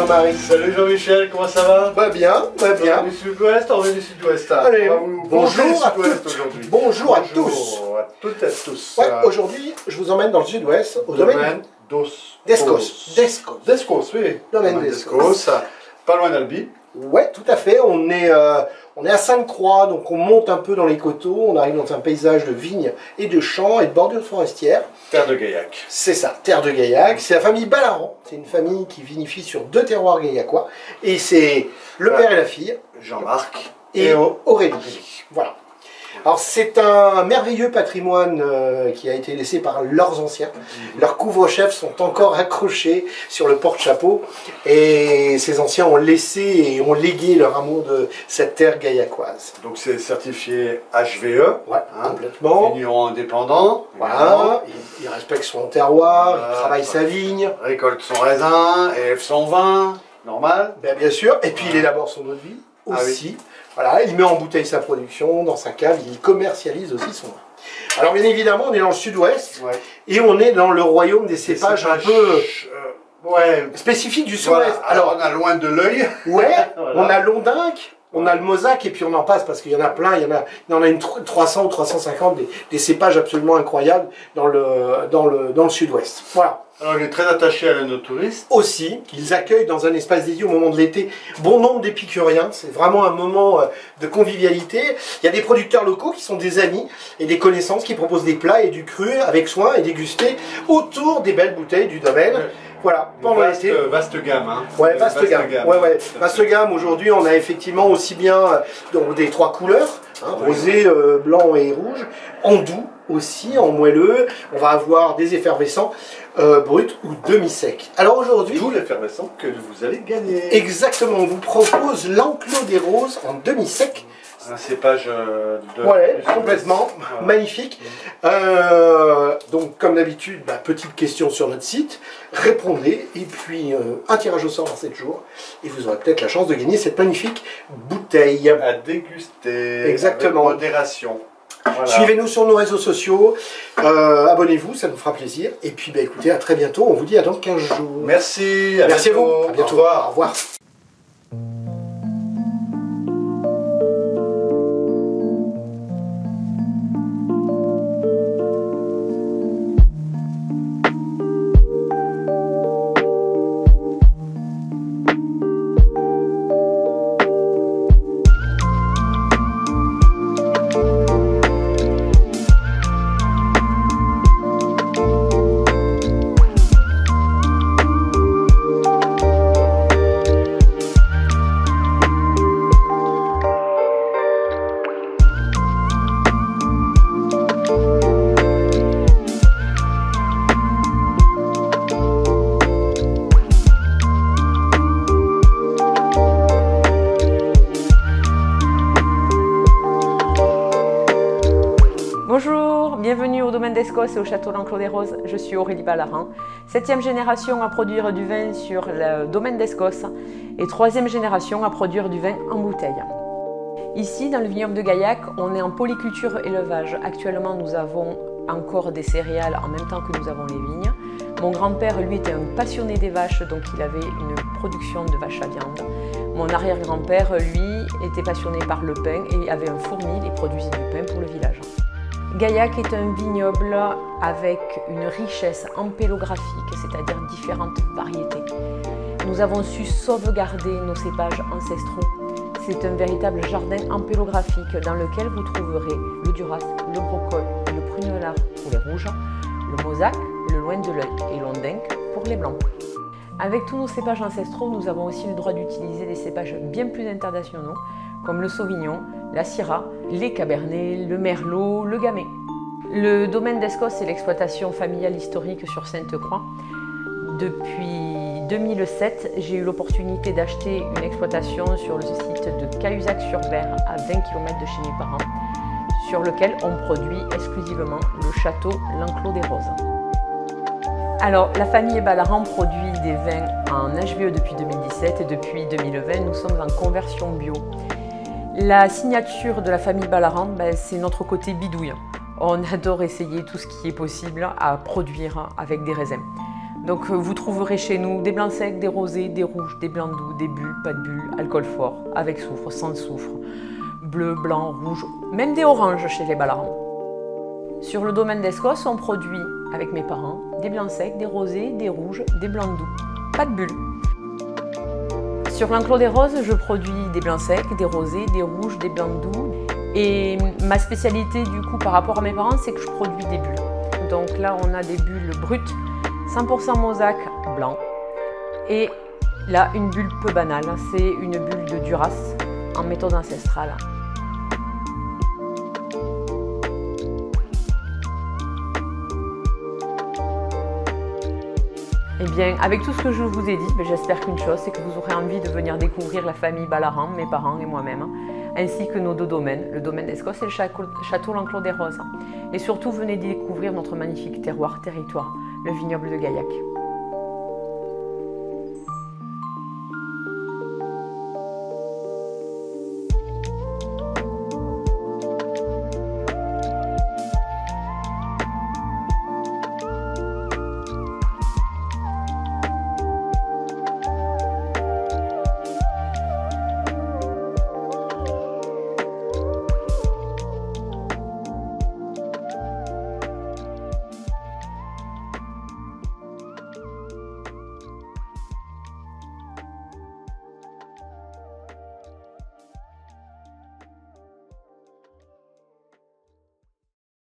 Jean-Marie. Salut Jean-Michel, comment ça va? Va bien, va bien. On est du sud-ouest, on est du sud-ouest. Allez, bonjour à sud-ouest tous. aujourd'hui. Bonjour à tous. Bonjour à toutes et à tous. Ouais, aujourd'hui, je vous emmène dans le sud-ouest, au domaine d'Escos. D'Escos, oui. Domaine d'Escos. Pas loin d'Albi. Ouais, tout à fait. On est à Sainte-Croix, donc on monte un peu dans les coteaux. On arrive dans un paysage de vignes et de champs et de bordures forestières. Terre de Gaillac. C'est ça, terre de Gaillac. C'est la famille Ballaran. C'est une famille qui vinifie sur 2 terroirs gaillacois. Et c'est le père et la fille. Jean-Marc Et Aurélie. Voilà. Alors c'est un merveilleux patrimoine qui a été laissé par leurs anciens. Leurs couvre-chefs sont encore accrochés sur le porte-chapeau et ces anciens ont laissé et ont légué leur amour de cette terre gaillacoise. Donc c'est certifié HVE. Ouais, complètement. Vigneron indépendant. Voilà, il respecte son terroir, Voilà, il travaille sa vigne. Récolte son raisin, élève son vin, normal. Bien sûr, et puis il élabore son eau de vie aussi. Voilà, il met en bouteille sa production dans sa cave, il commercialise aussi son vin. Alors bien évidemment, on est dans le sud-ouest et on est dans le royaume des cépages un peu spécifiques du sud-ouest. Voilà. Alors on a loin de l'œil. Ouais, voilà. On a l'Ondinque, on a le Mosaque et puis on en passe parce qu'il y en a plein, il y en a une 300 ou 350 des cépages absolument incroyables dans le sud-ouest. Voilà. Alors il est très attaché à nos touristes. Aussi, ils accueillent dans un espace dédié au moment de l'été bon nombre d'épicuriens. C'est vraiment un moment de convivialité. Il y a des producteurs locaux qui sont des amis et des connaissances qui proposent des plats et du cru avec soin et dégustés autour des belles bouteilles du domaine. Voilà, pendant l'été. Vaste gamme, hein. Ouais, vaste gamme. Vaste gamme. Aujourd'hui, on a effectivement aussi bien donc des 3 couleurs, hein, rosé, blanc et rouge, en doux aussi, en moelleux. On va avoir des effervescents bruts ou demi-secs. Alors aujourd'hui, d'où l'effervescent que vous allez gagner. Exactement, on vous propose l'Enclos des Roses en demi-sec. Un cépage complètement magnifique. Donc comme d'habitude, petite question sur notre site, répondez et puis un tirage au sort dans 7 jours et vous aurez peut-être la chance de gagner cette magnifique bouteille. À déguster. Exactement. Avec modération. Voilà. Suivez-nous sur nos réseaux sociaux, abonnez-vous, ça nous fera plaisir. Et puis écoutez, à très bientôt, on vous dit à dans 15 jours. Merci, Merci à vous, à bientôt. Au revoir. Bonjour, bienvenue au domaine d'Escos et au château l'Enclos des Roses. Je suis Aurélie Ballaran, 7e génération à produire du vin sur le domaine d'Escos et 3e génération à produire du vin en bouteille. Ici, dans le vignoble de Gaillac, on est en polyculture élevage. Actuellement, nous avons encore des céréales en même temps que nous avons les vignes. Mon grand-père, lui, était un passionné des vaches, donc il avait une production de vaches à viande. Mon arrière-grand-père, lui, était passionné par le pain et avait un fournil et produisait du pain pour le village. Gaillac est un vignoble avec une richesse ampélographique, c'est-à-dire différentes variétés. Nous avons su sauvegarder nos cépages ancestraux. C'est un véritable jardin ampélographique dans lequel vous trouverez le Duras, le Brocol, le Prunelard pour les rouges, le Mosaque, le Loin de l'œil et l'Ondinque pour les blancs. Avec tous nos cépages ancestraux, nous avons aussi le droit d'utiliser des cépages bien plus internationaux, comme le Sauvignon, la Syrah, les Cabernets, le Merlot, le Gamay. Le domaine d'Escos est l'exploitation familiale historique sur Sainte-Croix. Depuis 2007, j'ai eu l'opportunité d'acheter une exploitation sur le site de Cahuzac-sur-Vert, à 20 km de chez mes parents, sur lequel on produit exclusivement le château l'Enclos des Roses. Alors, la famille Ballaran produit des vins en HVE depuis 2017 et depuis 2020, nous sommes en conversion bio. La signature de la famille Ballaran, c'est notre côté bidouille. On adore essayer tout ce qui est possible à produire avec des raisins. Donc vous trouverez chez nous des blancs secs, des rosés, des rouges, des blancs doux, des bulles, pas de bulles, alcool fort, avec soufre, sans soufre, bleu, blanc, rouge, même des oranges chez les Balarans. Sur le domaine d'Escos, on produit, avec mes parents, des blancs secs, des rosés, des rouges, des blancs doux, pas de bulles. Sur l'enclos des roses, je produis des blancs secs, des rosés, des rouges, des blancs doux. Et ma spécialité du coup par rapport à mes parents, c'est que je produis des bulles. Donc là, on a des bulles brutes, 100% mosaque blanc. Et là, une bulle peu banale, c'est une bulle de Duras en méthode ancestrale. Eh bien, avec tout ce que je vous ai dit, j'espère qu'une chose, c'est que vous aurez envie de venir découvrir la famille Ballarin, mes parents et moi-même, ainsi que nos deux domaines, le domaine d'Escos et le château l'Enclos des Roses. Et surtout, venez découvrir notre magnifique terroir, territoire, le vignoble de Gaillac.